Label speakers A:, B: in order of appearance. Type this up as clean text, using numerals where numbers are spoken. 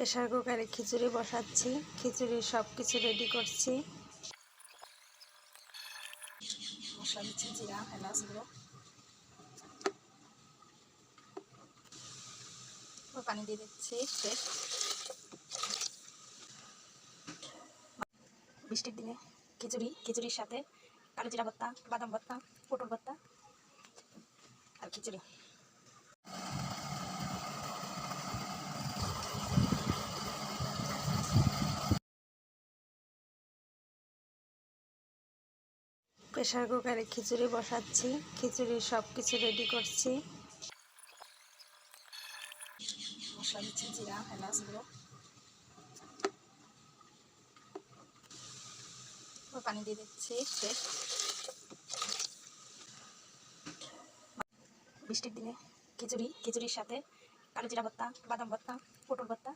A: Pressure কুকারে খিচুড়ি বসাচ্ছি। খিচুড়ির সব কিছু রেডি করছি।
B: মশলা দিচ্ছি, জিরা, এলাচ গুঁড়ো, পানি দিয়ে দিচ্ছি শেষ। বৃষ্টির দিনে খিচুড়ির সাথে কালো জিরা ভর্তা, বাদাম ভর্তা, পটল ভর্তা আর খিচুড়ি।
A: প্রেসার কুকারে খিচুড়ি বসাচ্ছি। খিচুড়ির সব কিছু রেডি করছি।
B: মশলা দিচ্ছি, জিরা, এলাচ গুঁড়ো, পানি দিয়ে দিচ্ছি শেষ। বৃষ্টির দিনে খিচুড়ির সাথে কালো জিরা ভর্তা, বাদাম ভর্তা, পটল ভর্তা